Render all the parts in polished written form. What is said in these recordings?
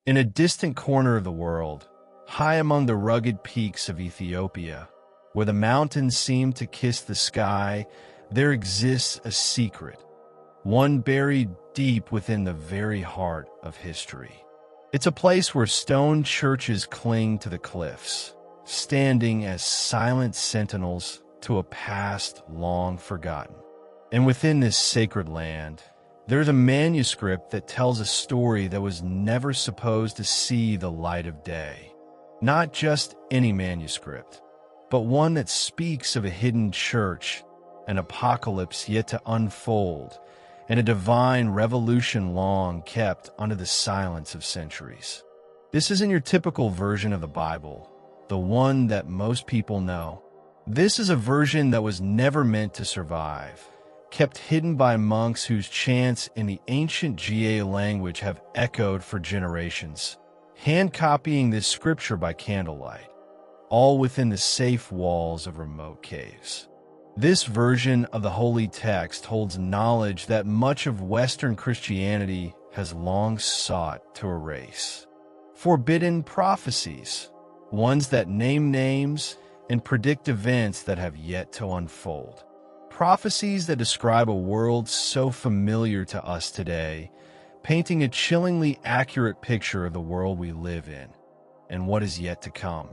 In a distant corner of the world, high among the rugged peaks of Ethiopia, where the mountains seem to kiss the sky, there exists a secret, one buried deep within the very heart of history. It's a place where stone churches cling to the cliffs, standing as silent sentinels to a past long forgotten. And within this sacred land, there's a manuscript that tells a story that was never supposed to see the light of day. Not just any manuscript, but one that speaks of a hidden church, an apocalypse yet to unfold, and a divine revolution long kept under the silence of centuries. This isn't your typical version of the Bible, the one that most people know. This is a version that was never meant to survive, kept hidden by monks whose chants in the ancient GA language have echoed for generations, hand-copying this scripture by candlelight, all within the safe walls of remote caves. This version of the holy text holds knowledge that much of Western Christianity has long sought to erase. Forbidden prophecies, ones that name names and predict events that have yet to unfold. Prophecies that describe a world so familiar to us today, painting a chillingly accurate picture of the world we live in and what is yet to come.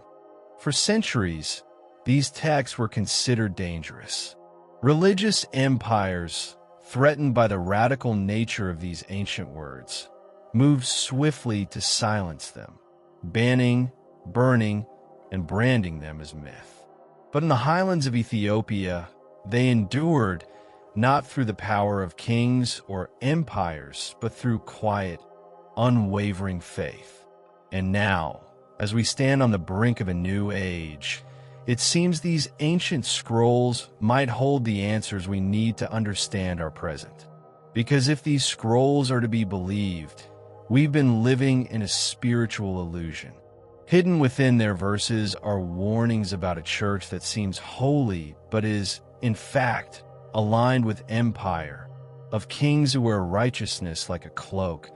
For centuries, these texts were considered dangerous. Religious empires, threatened by the radical nature of these ancient words, moved swiftly to silence them, banning, burning, and branding them as myth. But in the highlands of Ethiopia, they endured not through the power of kings or empires, but through quiet, unwavering faith. And now, as we stand on the brink of a new age, it seems these ancient scrolls might hold the answers we need to understand our present. Because if these scrolls are to be believed, we've been living in a spiritual illusion. Hidden within their verses are warnings about a church that seems holy but is, in fact, aligned with empire, of kings who wear righteousness like a cloak,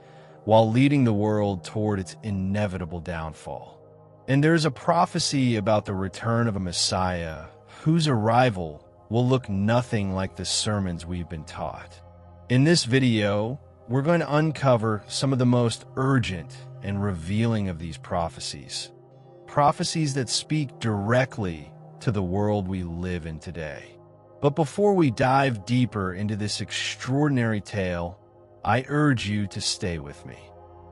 while leading the world toward its inevitable downfall. And there's a prophecy about the return of a Messiah whose arrival will look nothing like the sermons we've been taught. In this video, we're going to uncover some of the most urgent and revealing of these prophecies. Prophecies that speak directly to the world we live in today. But before we dive deeper into this extraordinary tale, I urge you to stay with me.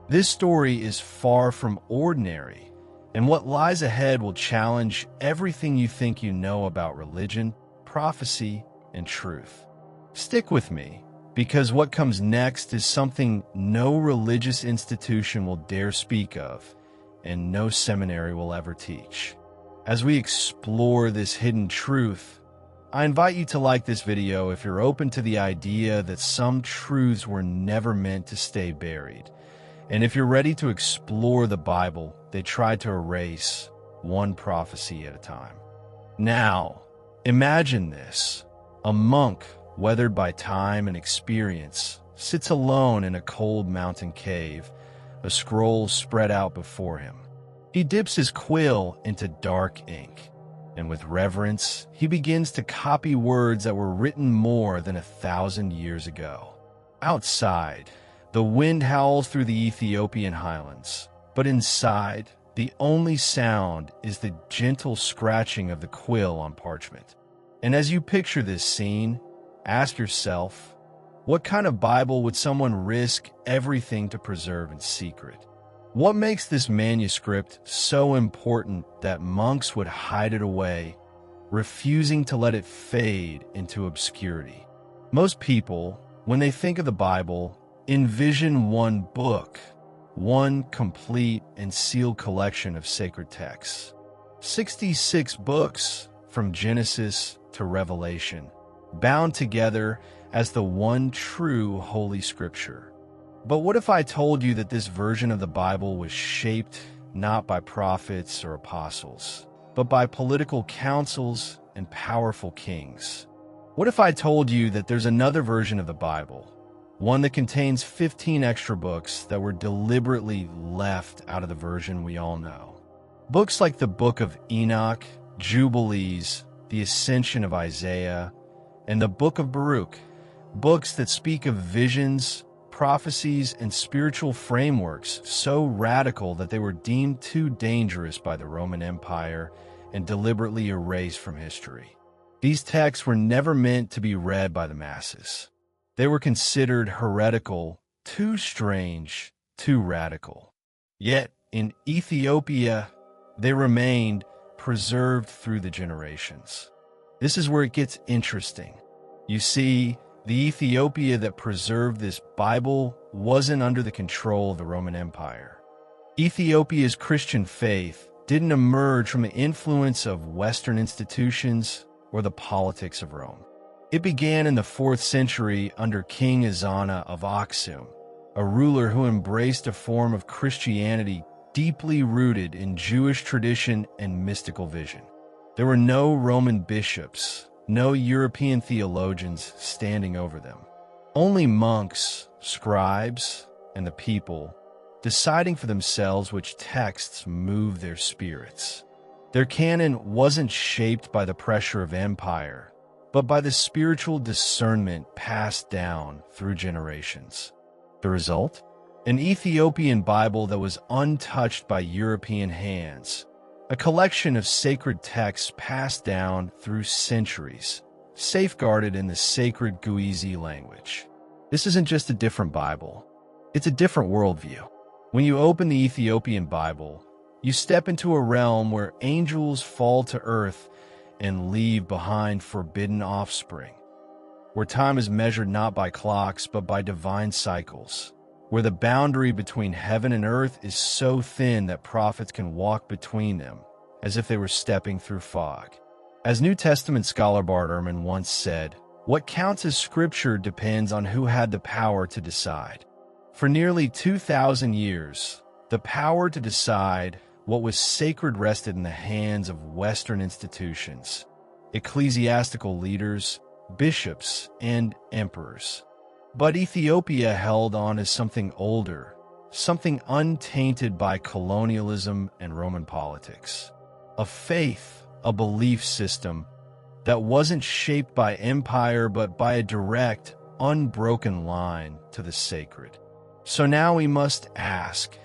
This story is far from ordinary, and what lies ahead will challenge everything you think you know about religion, prophecy, and truth. Stick with me, because what comes next is something no religious institution will dare speak of, and no seminary will ever teach. As we explore this hidden truth, I invite you to like this video if you're open to the idea that some truths were never meant to stay buried. And if you're ready to explore the Bible they tried to erase, one prophecy at a time. Now, imagine this. A monk, weathered by time and experience, sits alone in a cold mountain cave, a scroll spread out before him. He dips his quill into dark ink, and with reverence, he begins to copy words that were written more than 1,000 years ago. Outside, the wind howls through the Ethiopian highlands, but inside, the only sound is the gentle scratching of the quill on parchment. And as you picture this scene, ask yourself, what kind of Bible would someone risk everything to preserve in secret? What makes this manuscript so important that monks would hide it away, refusing to let it fade into obscurity? Most people, when they think of the Bible, envision one book, one complete and sealed collection of sacred texts. 66 books from Genesis to Revelation, bound together as the one true Holy Scripture. But what if I told you that this version of the Bible was shaped not by prophets or apostles, but by political councils and powerful kings? What if I told you that there's another version of the Bible, one that contains 15 extra books that were deliberately left out of the version we all know. Books like the Book of Enoch, Jubilees, the Ascension of Isaiah, and the Book of Baruch, books that speak of visions, prophecies, and spiritual frameworks so radical that they were deemed too dangerous by the Roman Empire and deliberately erased from history. These texts were never meant to be read by the masses. They were considered heretical, too strange, too radical. Yet, in Ethiopia, they remained preserved through the generations. This is where it gets interesting. You see, the Ethiopia that preserved this Bible wasn't under the control of the Roman Empire. Ethiopia's Christian faith didn't emerge from the influence of Western institutions or the politics of Rome. It began in the 4th century under King Ezana of Aksum, a ruler who embraced a form of Christianity deeply rooted in Jewish tradition and mystical vision. There were no Roman bishops, no European theologians standing over them. Only monks, scribes, and the people deciding for themselves which texts moved their spirits. Their canon wasn't shaped by the pressure of empire, but by the spiritual discernment passed down through generations. The result? An Ethiopian Bible that was untouched by European hands, a collection of sacred texts passed down through centuries, safeguarded in the sacred Guizi language. This isn't just a different Bible, it's a different worldview. When you open the Ethiopian Bible, you step into a realm where angels fall to earth and leave behind forbidden offspring, where time is measured not by clocks but by divine cycles, where the boundary between heaven and earth is so thin that prophets can walk between them as if they were stepping through fog. As New Testament scholar Bart Ehrman once said, "What counts as scripture depends on who had the power to decide." For nearly 2,000 years, the power to decide what was sacred rested in the hands of Western institutions, ecclesiastical leaders, bishops, and emperors. But Ethiopia held on as something older, something untainted by colonialism and Roman politics. A faith, a belief system that wasn't shaped by empire but by a direct, unbroken line to the sacred. So now we must ask,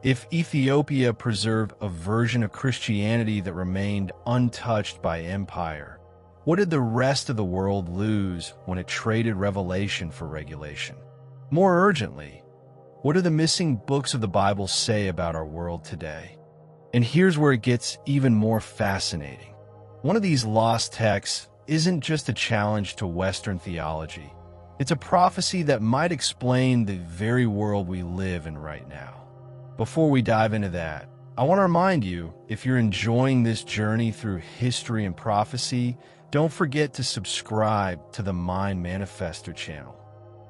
if Ethiopia preserved a version of Christianity that remained untouched by empire, what did the rest of the world lose when it traded revelation for regulation? More urgently, what do the missing books of the Bible say about our world today? And here's where it gets even more fascinating. One of these lost texts isn't just a challenge to Western theology. It's a prophecy that might explain the very world we live in right now. Before we dive into that, I want to remind you, if you're enjoying this journey through history and prophecy, don't forget to subscribe to the Manifestor channel.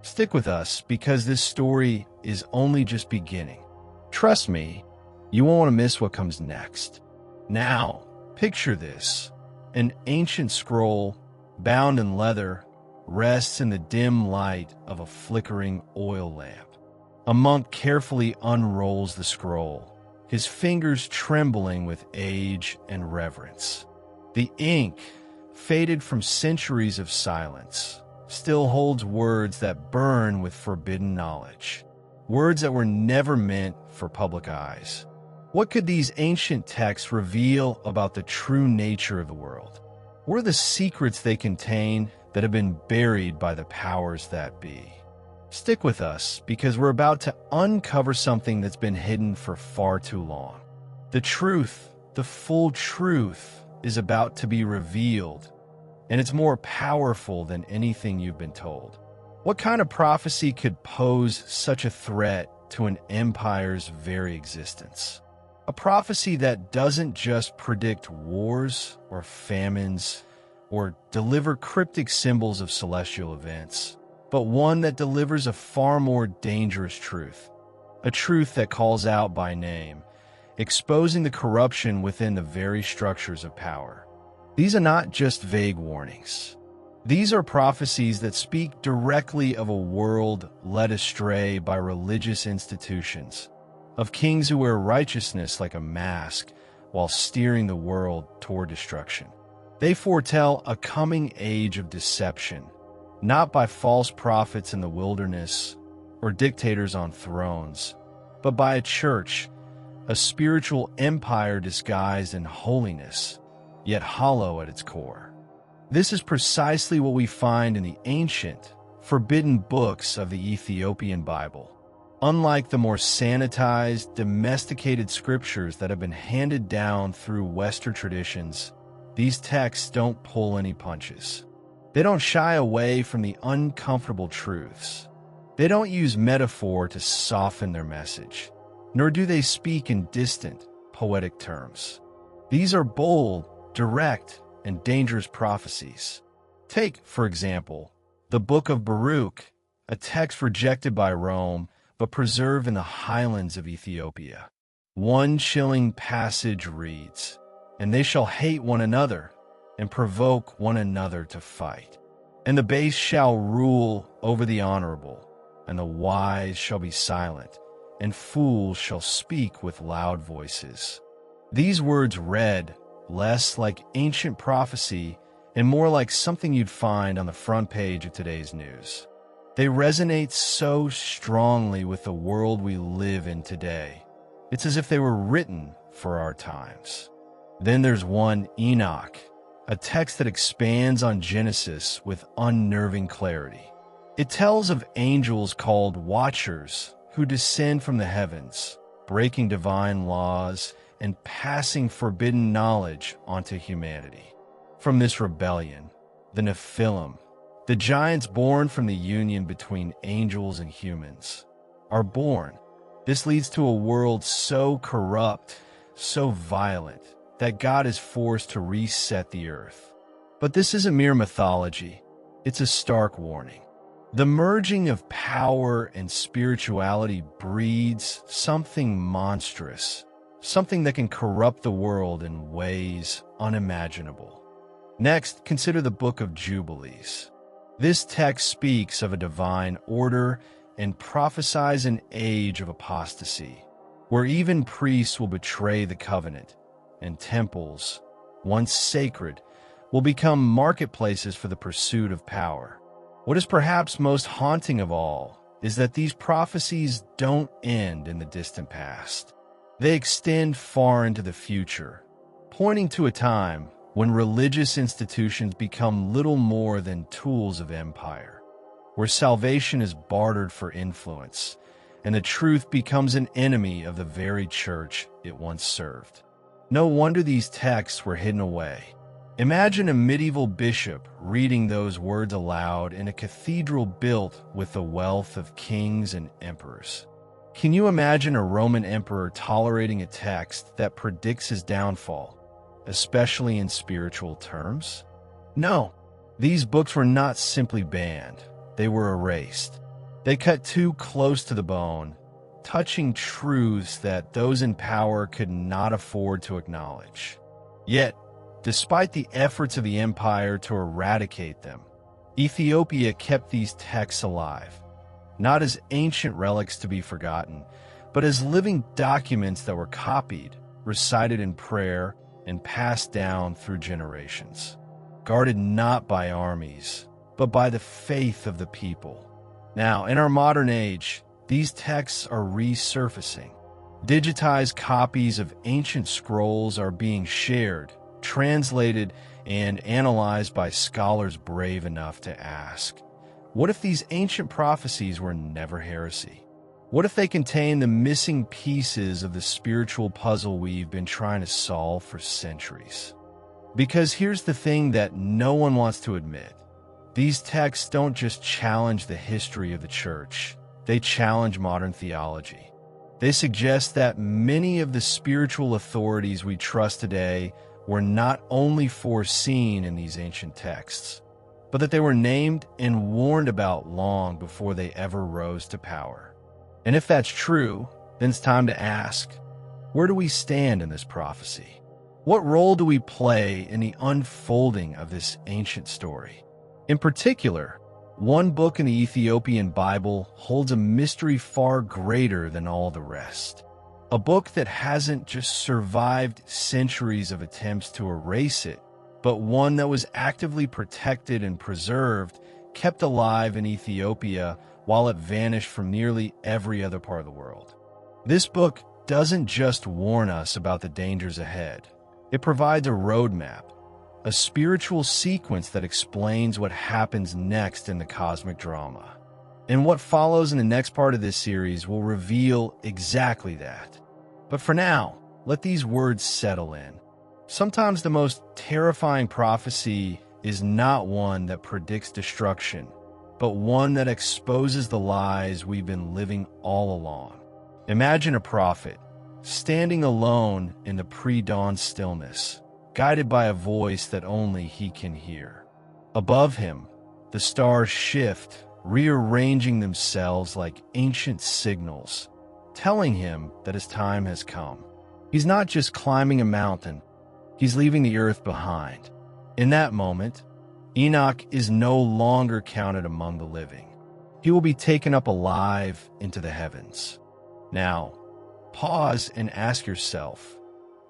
Stick with us because this story is only just beginning. Trust me, you won't want to miss what comes next. Now, picture this. An ancient scroll, bound in leather, rests in the dim light of a flickering oil lamp. A monk carefully unrolls the scroll, his fingers trembling with age and reverence. The ink, faded from centuries of silence, still holds words that burn with forbidden knowledge, words that were never meant for public eyes. What could these ancient texts reveal about the true nature of the world? What are the secrets they contain that have been buried by the powers that be? Stick with us because we're about to uncover something that's been hidden for far too long. The truth, the full truth, is about to be revealed, and it's more powerful than anything you've been told. What kind of prophecy could pose such a threat to an empire's very existence? A prophecy that doesn't just predict wars or famines or deliver cryptic symbols of celestial events, but one that delivers a far more dangerous truth, a truth that calls out by name, exposing the corruption within the very structures of power. These are not just vague warnings. These are prophecies that speak directly of a world led astray by religious institutions, of kings who wear righteousness like a mask while steering the world toward destruction. They foretell a coming age of deception, not by false prophets in the wilderness or dictators on thrones, but by a church, a spiritual empire disguised in holiness, yet hollow at its core. This is precisely what we find in the ancient, forbidden books of the Ethiopian Bible. Unlike the more sanitized, domesticated scriptures that have been handed down through Western traditions, these texts don't pull any punches. They don't shy away from the uncomfortable truths. They don't use metaphor to soften their message, nor do they speak in distant, poetic terms. These are bold, direct, and dangerous prophecies. Take, for example, the Book of Baruch, a text rejected by Rome but preserved in the highlands of Ethiopia. One chilling passage reads, "And they shall hate one another, and provoke one another to fight. And the base shall rule over the honorable, and the wise shall be silent, and fools shall speak with loud voices." These words read less like ancient prophecy and more like something you'd find on the front page of today's news. They resonate so strongly with the world we live in today. It's as if they were written for our times. Then there's one Enoch, a text that expands on Genesis with unnerving clarity. It tells of angels called watchers who descend from the heavens, breaking divine laws and passing forbidden knowledge onto humanity. From this rebellion, the Nephilim, the giants born from the union between angels and humans, are born. This leads to a world so corrupt, so violent, that God is forced to reset the earth. But this isn't mere mythology. It's a stark warning. The merging of power and spirituality breeds something monstrous, something that can corrupt the world in ways unimaginable. Next, consider the Book of Jubilees. This text speaks of a divine order and prophesies an age of apostasy, where even priests will betray the covenant, and temples, once sacred, will become marketplaces for the pursuit of power. What is perhaps most haunting of all is that these prophecies don't end in the distant past. They extend far into the future, pointing to a time when religious institutions become little more than tools of empire, where salvation is bartered for influence, and the truth becomes an enemy of the very church it once served. No wonder these texts were hidden away. Imagine a medieval bishop reading those words aloud in a cathedral built with the wealth of kings and emperors. Can you imagine a Roman emperor tolerating a text that predicts his downfall, especially in spiritual terms? No, these books were not simply banned, they were erased. They cut too close to the bone, touching truths that those in power could not afford to acknowledge. Yet, despite the efforts of the empire to eradicate them, Ethiopia kept these texts alive, not as ancient relics to be forgotten, but as living documents that were copied, recited in prayer, and passed down through generations, guarded not by armies, but by the faith of the people. Now, in our modern age, these texts are resurfacing. Digitized copies of ancient scrolls are being shared, translated, and analyzed by scholars brave enough to ask, what if these ancient prophecies were never heresy? What if they contain the missing pieces of the spiritual puzzle we've been trying to solve for centuries? Because here's the thing that no one wants to admit. These texts don't just challenge the history of the church, they challenge modern theology. They suggest that many of the spiritual authorities we trust today were not only foreseen in these ancient texts, but that they were named and warned about long before they ever rose to power. And if that's true, then it's time to ask, where do we stand in this prophecy? What role do we play in the unfolding of this ancient story? In particular, one book in the Ethiopian Bible holds a mystery far greater than all the rest. A book that hasn't just survived centuries of attempts to erase it, but one that was actively protected and preserved, kept alive in Ethiopia while it vanished from nearly every other part of the world. This book doesn't just warn us about the dangers ahead. It provides a roadmap, a spiritual sequence that explains what happens next in the cosmic drama. And what follows in the next part of this series will reveal exactly that. But for now, let these words settle in. Sometimes the most terrifying prophecy is not one that predicts destruction, but one that exposes the lies we've been living all along. Imagine a prophet standing alone in the pre-dawn stillness, guided by a voice that only he can hear. Above him, the stars shift, rearranging themselves like ancient signals, telling him that his time has come. He's not just climbing a mountain, he's leaving the earth behind. In that moment, Enoch is no longer counted among the living. He will be taken up alive into the heavens. Now, pause and ask yourself,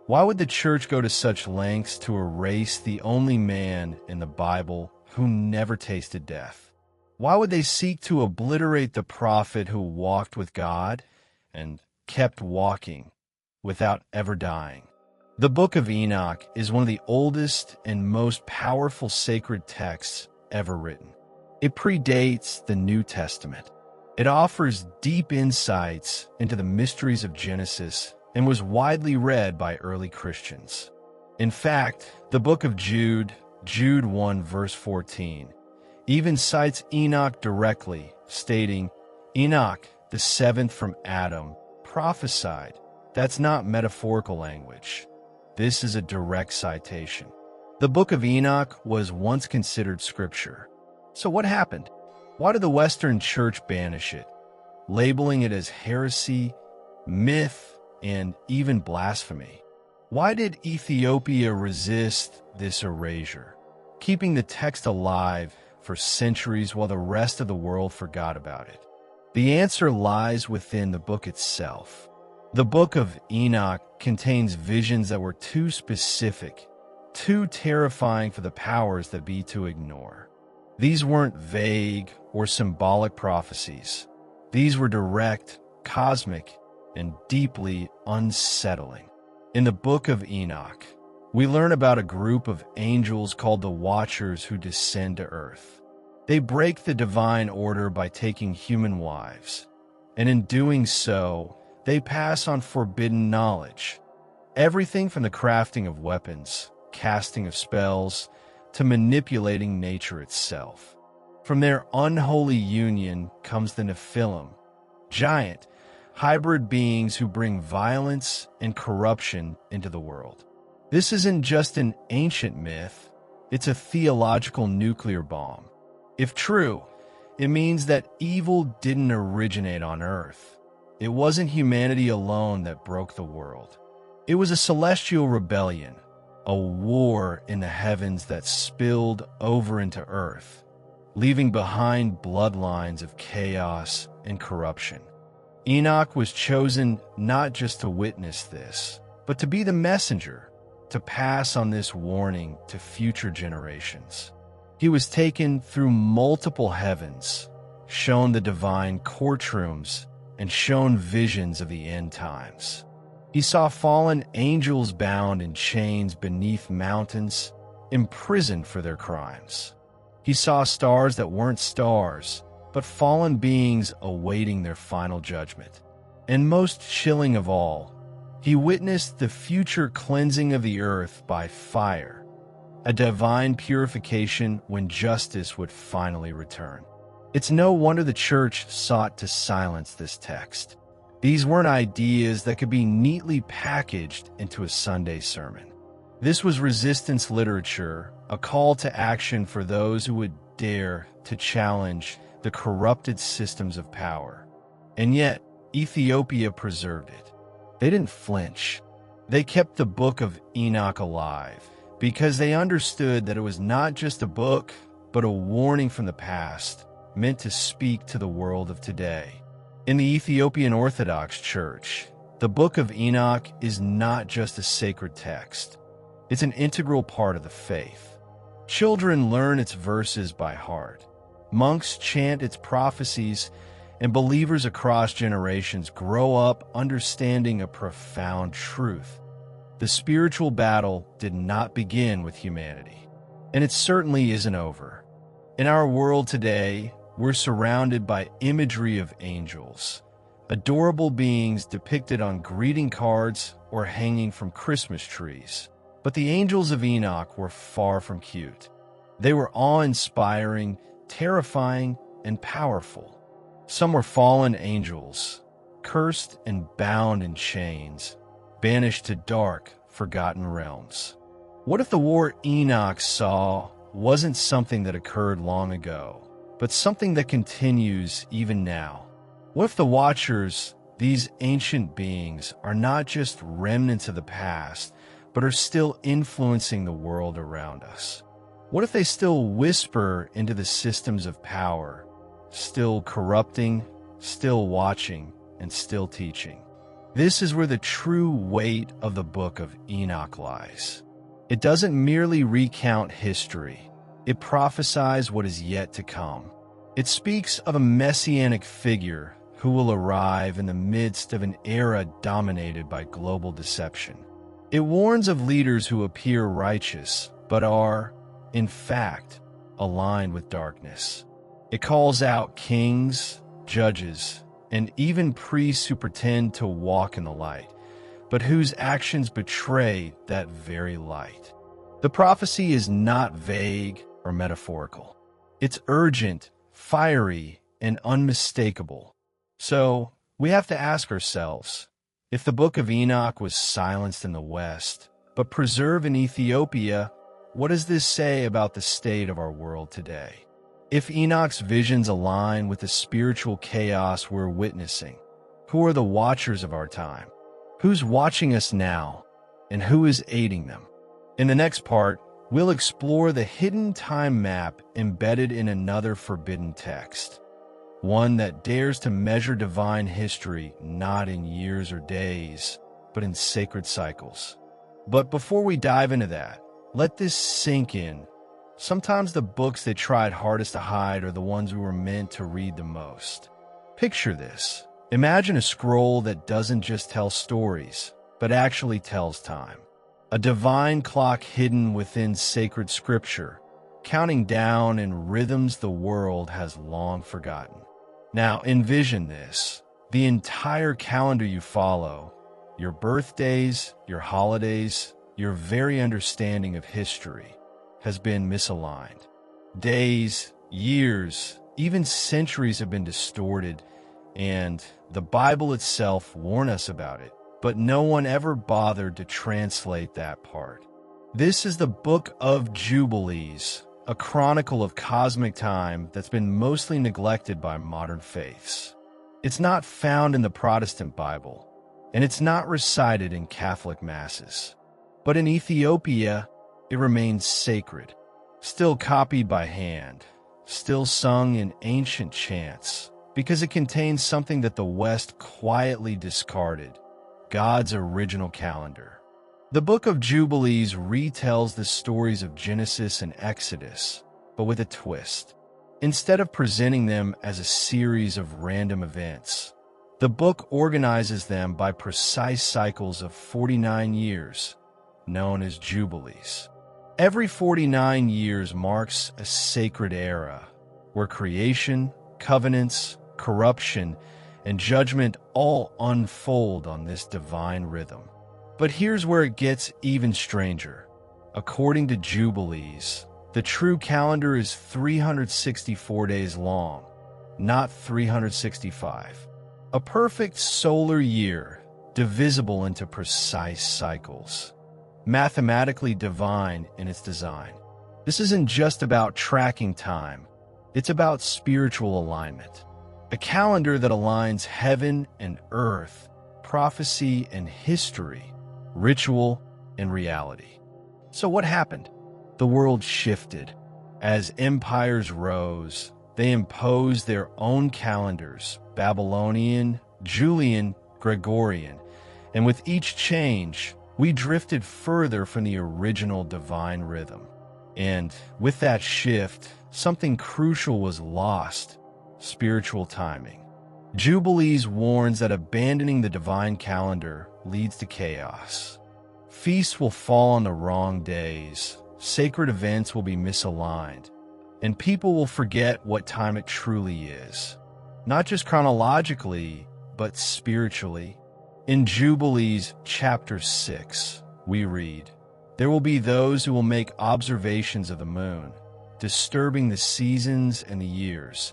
why would the church go to such lengths to erase the only man in the Bible who never tasted death? Why would they seek to obliterate the prophet who walked with God and kept walking without ever dying? The Book of Enoch is one of the oldest and most powerful sacred texts ever written. It predates the New Testament. It offers deep insights into the mysteries of Genesis and was widely read by early Christians. In fact, the book of Jude 1 verse 14, even cites Enoch directly, stating, "Enoch, the seventh from Adam, prophesied." That's not metaphorical language. This is a direct citation. The Book of Enoch was once considered scripture. So what happened? Why did the Western Church banish it, labeling it as heresy, myth, and even blasphemy? Why did Ethiopia resist this erasure, keeping the text alive for centuries while the rest of the world forgot about it? The answer lies within the book itself. The Book of Enoch contains visions that were too specific, too terrifying for the powers that be to ignore. These weren't vague or symbolic prophecies. These were direct, cosmic, and deeply unsettling. In the Book of Enoch, we learn about a group of angels called the Watchers who descend to earth. They break the divine order by taking human wives, and in doing so, they pass on forbidden knowledge. Everything from the crafting of weapons, casting of spells, to manipulating nature itself. From their unholy union comes the Nephilim, giant, hybrid beings who bring violence and corruption into the world. This isn't just an ancient myth, it's a theological nuclear bomb. If true, it means that evil didn't originate on Earth. It wasn't humanity alone that broke the world. It was a celestial rebellion, a war in the heavens that spilled over into Earth, leaving behind bloodlines of chaos and corruption. Enoch was chosen not just to witness this, but to be the messenger, to pass on this warning to future generations. He was taken through multiple heavens, shown the divine courtrooms, and shown visions of the end times. He saw fallen angels bound in chains beneath mountains, imprisoned for their crimes. He saw stars that weren't stars, but fallen beings awaiting their final judgment. And most chilling of all, he witnessed the future cleansing of the earth by fire, a divine purification when justice would finally return. It's no wonder the church sought to silence this text. These weren't ideas that could be neatly packaged into a Sunday sermon. This was resistance literature, a call to action for those who would dare to challenge the corrupted systems of power. And yet, Ethiopia preserved it. They didn't flinch. They kept the Book of Enoch alive because they understood that it was not just a book, but a warning from the past meant to speak to the world of today. In the Ethiopian Orthodox Church, the Book of Enoch is not just a sacred text. It's an integral part of the faith. Children learn its verses by heart. Monks chant its prophecies, and believers across generations grow up understanding a profound truth. The spiritual battle did not begin with humanity, and it certainly isn't over. In our world today, we're surrounded by imagery of angels, adorable beings depicted on greeting cards or hanging from Christmas trees. But the angels of Enoch were far from cute. They were awe-inspiring, terrifying, and powerful. Some were fallen angels, cursed and bound in chains, banished to dark, forgotten realms. What if the war Enoch saw wasn't something that occurred long ago, but something that continues even now? What if the Watchers, these ancient beings, are not just remnants of the past, but are still influencing the world around us? What if they still whisper into the systems of power, still corrupting, still watching, and still teaching? This is where the true weight of the Book of Enoch lies. It doesn't merely recount history. It prophesies what is yet to come. It speaks of a messianic figure who will arrive in the midst of an era dominated by global deception. It warns of leaders who appear righteous, but are, in fact, aligned with darkness. It calls out kings, judges, and even priests who pretend to walk in the light, but whose actions betray that very light. The prophecy is not vague or metaphorical. It's urgent, fiery, and unmistakable. So, we have to ask ourselves, if the Book of Enoch was silenced in the West, but preserved in Ethiopia, what does this say about the state of our world today? If Enoch's visions align with the spiritual chaos we're witnessing, who are the watchers of our time? Who's watching us now, and who is aiding them? In the next part, we'll explore the hidden time map embedded in another forbidden text, one that dares to measure divine history not in years or days, but in sacred cycles. But before we dive into that, let this sink in. Sometimes the books that tried hardest to hide are the ones we were meant to read the most. Picture this. Imagine a scroll that doesn't just tell stories, but actually tells time. A divine clock hidden within sacred scripture, counting down in rhythms the world has long forgotten. Now envision this. The entire calendar you follow, your birthdays, your holidays, your very understanding of history, has been misaligned. Days, years, even centuries have been distorted, and the Bible itself warned us about it, but no one ever bothered to translate that part. This is the Book of Jubilees, a chronicle of cosmic time that's been mostly neglected by modern faiths. It's not found in the Protestant Bible, and it's not recited in Catholic masses. But in Ethiopia, it remains sacred, still copied by hand, still sung in ancient chants, because it contains something that the West quietly discarded: God's original calendar. The Book of Jubilees retells the stories of Genesis and Exodus, but with a twist. Instead of presenting them as a series of random events, the book organizes them by precise cycles of 49 years, known as Jubilees. Every 49 years marks a sacred era, where creation, covenants, corruption, and judgment all unfold on this divine rhythm. But here's where it gets even stranger. According to Jubilees, the true calendar is 364 days long, not 365. A perfect solar year, divisible into precise cycles. Mathematically divine in its design. This isn't just about tracking time. It's about spiritual alignment. A calendar that aligns heaven and earth, prophecy and history, ritual and reality. So what happened? The world shifted. As empires rose, they imposed their own calendars, Babylonian, Julian, Gregorian, and with each change, we drifted further from the original divine rhythm. And with that shift, something crucial was lost: spiritual timing. Jubilees warns that abandoning the divine calendar leads to chaos. Feasts will fall on the wrong days, sacred events will be misaligned, and people will forget what time it truly is, not just chronologically, but spiritually. In Jubilees chapter 6, we read, "There will be those who will make observations of the moon, disturbing the seasons and the years,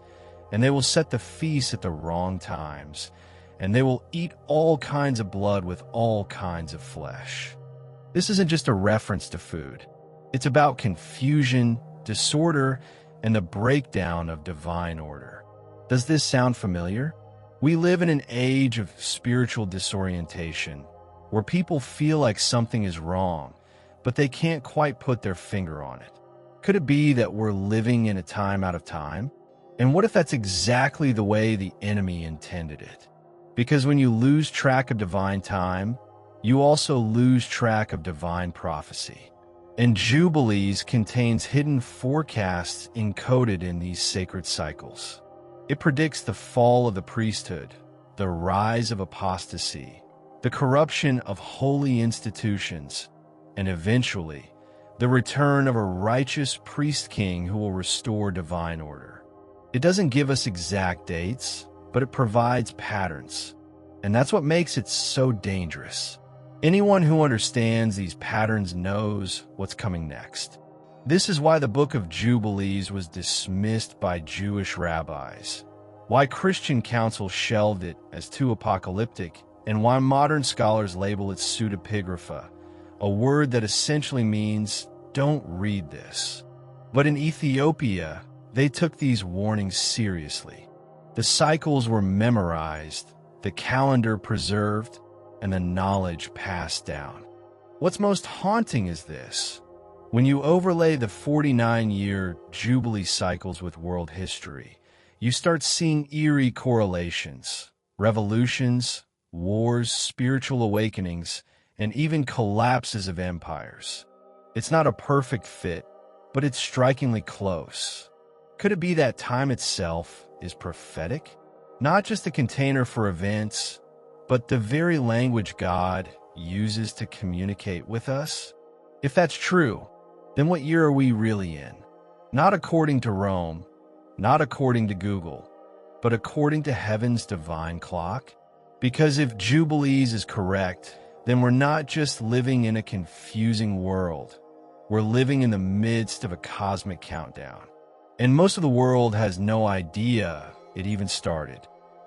and they will set the feasts at the wrong times, and they will eat all kinds of blood with all kinds of flesh." This isn't just a reference to food. It's about confusion, disorder, and the breakdown of divine order. Does this sound familiar? We live in an age of spiritual disorientation, where people feel like something is wrong, but they can't quite put their finger on it. Could it be that we're living in a time out of time? And what if that's exactly the way the enemy intended it? Because when you lose track of divine time, you also lose track of divine prophecy. And Jubilees contains hidden forecasts encoded in these sacred cycles. It predicts the fall of the priesthood, the rise of apostasy, the corruption of holy institutions, and eventually, the return of a righteous priest-king who will restore divine order. It doesn't give us exact dates, but it provides patterns. And that's what makes it so dangerous. Anyone who understands these patterns knows what's coming next. This is why the Book of Jubilees was dismissed by Jewish rabbis, why Christian councils shelved it as too apocalyptic, and why modern scholars label it pseudepigrapha, a word that essentially means "don't read this." But in Ethiopia, they took these warnings seriously. The cycles were memorized, the calendar preserved, and the knowledge passed down. What's most haunting is this. When you overlay the 49-year Jubilee cycles with world history, you start seeing eerie correlations: revolutions, wars, spiritual awakenings, and even collapses of empires. It's not a perfect fit, but it's strikingly close. Could it be that time itself is prophetic? Not just a container for events, but the very language God uses to communicate with us? If that's true, then what year are we really in? Not according to Rome, not according to Google, but according to heaven's divine clock? Because if Jubilees is correct, then we're not just living in a confusing world. We're living in the midst of a cosmic countdown. And most of the world has no idea it even started.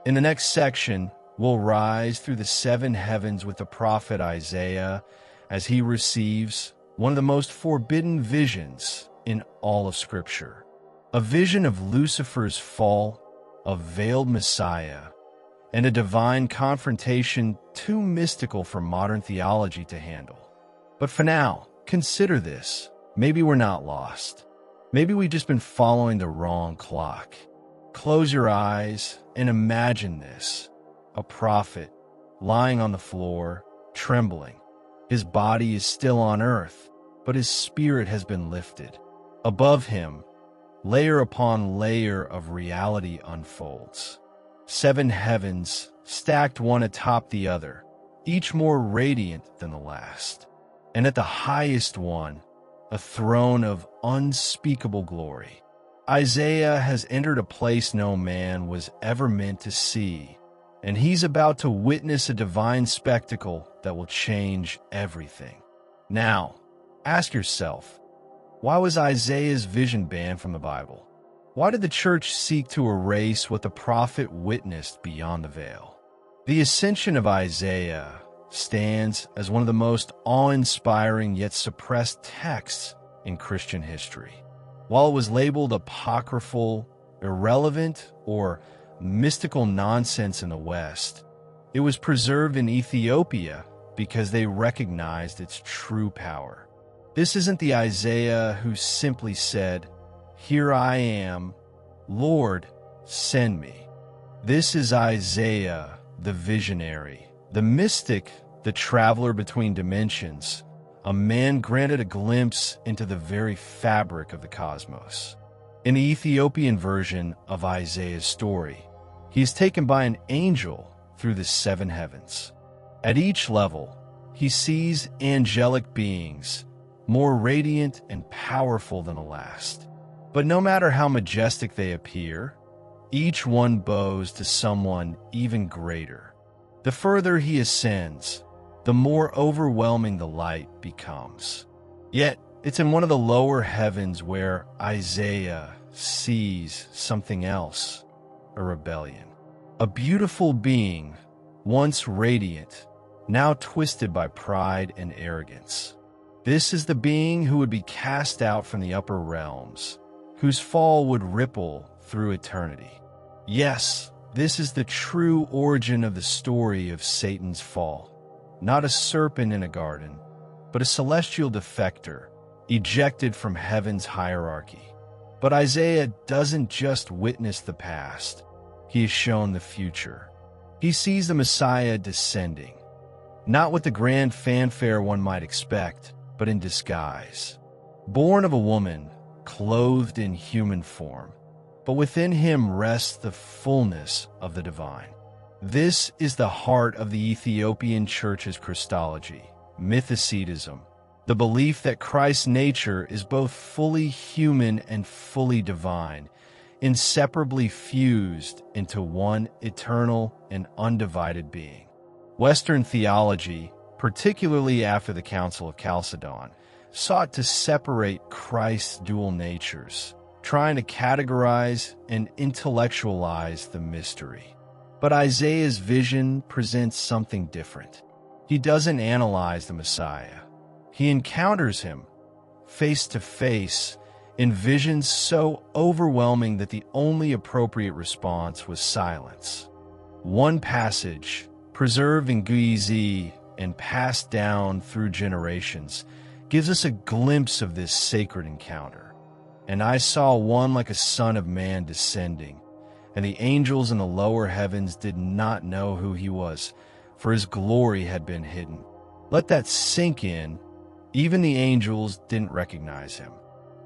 In the next section, we'll rise through the 7 heavens with the prophet Isaiah as he receives one of the most forbidden visions in all of Scripture. A vision of Lucifer's fall, a veiled Messiah, and a divine confrontation too mystical for modern theology to handle. But for now, consider this. Maybe we're not lost. Maybe we've just been following the wrong clock. Close your eyes and imagine this. A prophet lying on the floor, trembling. His body is still on earth, but his spirit has been lifted. Above him, layer upon layer of reality unfolds. 7 heavens stacked one atop the other, each more radiant than the last. And at the highest one, a throne of unspeakable glory. Isaiah has entered a place no man was ever meant to see, and he's about to witness a divine spectacle that will change everything. Now, ask yourself, why was Isaiah's vision banned from the Bible? Why did the church seek to erase what the prophet witnessed beyond the veil? The ascension of Isaiah stands as one of the most awe-inspiring yet suppressed texts in Christian history. While it was labeled apocryphal, irrelevant, or mystical nonsense in the West, it was preserved in Ethiopia because they recognized its true power. This isn't the Isaiah who simply said, "Here I am, Lord, send me." This is Isaiah, the visionary, the mystic, the traveler between dimensions, a man granted a glimpse into the very fabric of the cosmos. In the Ethiopian version of Isaiah's story, he is taken by an angel through the seven heavens. At each level, he sees angelic beings, more radiant and powerful than the last. But no matter how majestic they appear, each one bows to someone even greater. The further he ascends, the more overwhelming the light becomes. Yet, it's in one of the lower heavens where Isaiah sees something else, a rebellion. A beautiful being, once radiant, now twisted by pride and arrogance. This is the being who would be cast out from the upper realms, whose fall would ripple through eternity. Yes, this is the true origin of the story of Satan's fall. Not a serpent in a garden, but a celestial defector, ejected from heaven's hierarchy. But Isaiah doesn't just witness the past, he is shown the future. He sees the Messiah descending, not with the grand fanfare one might expect, but in disguise. Born of a woman, clothed in human form, but within him rests the fullness of the divine. This is the heart of the Ethiopian Church's Christology, mythicetism, the belief that Christ's nature is both fully human and fully divine, inseparably fused into one eternal and undivided being. Western theology, particularly after the Council of Chalcedon, sought to separate Christ's dual natures, trying to categorize and intellectualize the mystery. But Isaiah's vision presents something different. He doesn't analyze the Messiah. He encounters him face to face in visions so overwhelming that the only appropriate response was silence. One passage, preserved in Guizi and passed down through generations, gives us a glimpse of this sacred encounter. "And I saw one like a son of man descending, and the angels in the lower heavens did not know who he was, for his glory had been hidden." Let that sink in. Even the angels didn't recognize him,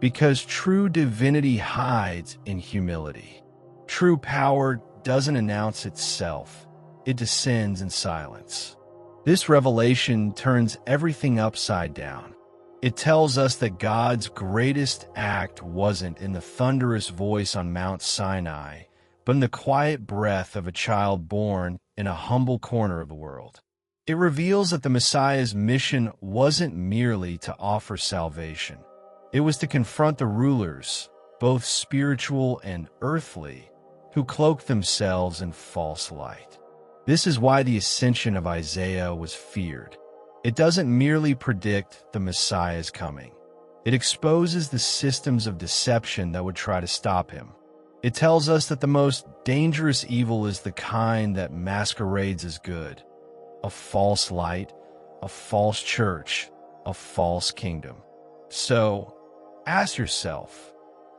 because true divinity hides in humility. True power doesn't announce itself. It descends in silence. This revelation turns everything upside down. It tells us that God's greatest act wasn't in the thunderous voice on Mount Sinai, but in the quiet breath of a child born in a humble corner of the world. It reveals that the Messiah's mission wasn't merely to offer salvation. It was to confront the rulers, both spiritual and earthly, who cloaked themselves in false light. This is why the ascension of Isaiah was feared. It doesn't merely predict the Messiah's coming. It exposes the systems of deception that would try to stop him. It tells us that the most dangerous evil is the kind that masquerades as good. A false light, a false church, a false kingdom. So, ask yourself,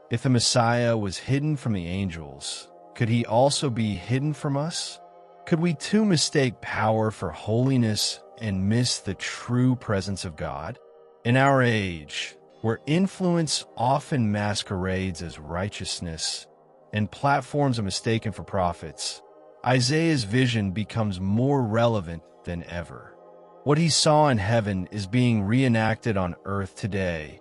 if the Messiah was hidden from the angels, could he also be hidden from us? Could we too mistake power for holiness and miss the true presence of God? In our age, where influence often masquerades as righteousness and platforms are mistaken for prophets, Isaiah's vision becomes more relevant than ever. What he saw in heaven is being reenacted on earth today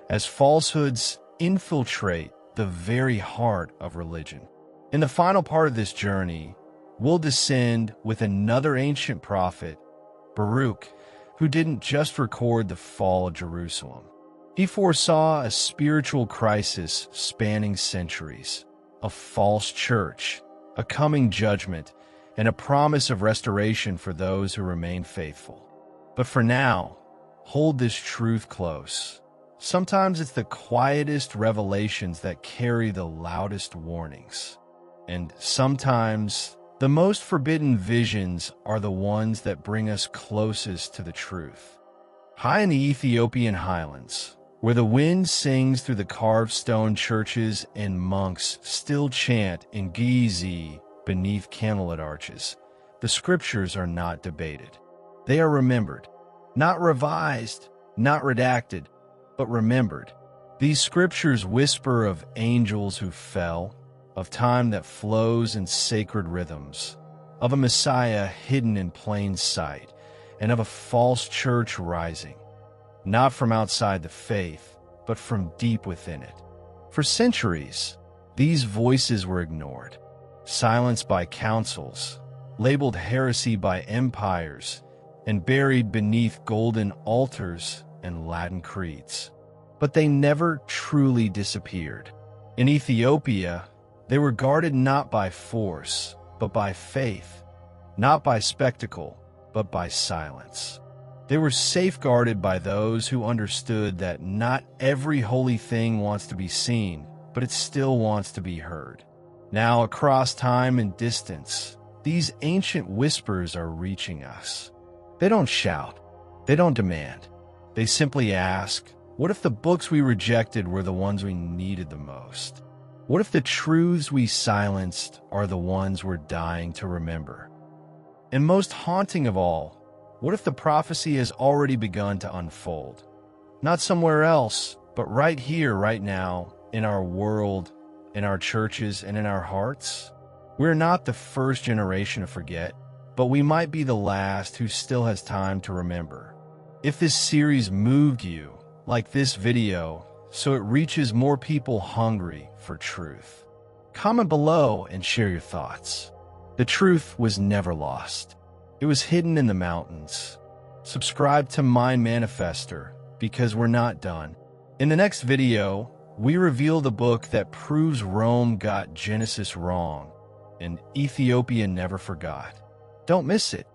as falsehoods infiltrate the very heart of religion. In the final part of this journey, we'll descend with another ancient prophet, Baruch, who didn't just record the fall of Jerusalem. He foresaw a spiritual crisis spanning centuries, a false church, a coming judgment, and a promise of restoration for those who remain faithful. But for now, hold this truth close. Sometimes it's the quietest revelations that carry the loudest warnings. And sometimes the most forbidden visions are the ones that bring us closest to the truth. High in the Ethiopian highlands, where the wind sings through the carved stone churches and monks still chant in Gizi beneath candlelit arches. The scriptures are not debated. They are remembered, not revised, not redacted, but remembered. These scriptures whisper of angels who fell, of time that flows in sacred rhythms, of a Messiah hidden in plain sight, and of a false church rising, not from outside the faith, but from deep within it. For centuries, these voices were ignored, silenced by councils, labeled heresy by empires, and buried beneath golden altars and Latin creeds. But they never truly disappeared. In Ethiopia, they were guarded not by force, but by faith, not by spectacle, but by silence. They were safeguarded by those who understood that not every holy thing wants to be seen, but it still wants to be heard. Now, across time and distance, these ancient whispers are reaching us. They don't shout. They don't demand. They simply ask, what if the books we rejected were the ones we needed the most? What if the truths we silenced are the ones we're dying to remember? And most haunting of all, what if the prophecy has already begun to unfold? Not somewhere else, but right here, right now, in our world, in our churches, and in our hearts? We're not the first generation to forget, but we might be the last who still has time to remember. If this series moved you, like this video, so it reaches more people hungry for truth, comment below and share your thoughts. The truth was never lost. It was hidden in the mountains. Subscribe to my Manifestor, because we're not done. In the next video, we reveal the book that proves Rome got Genesis wrong and Ethiopia never forgot. Don't miss it.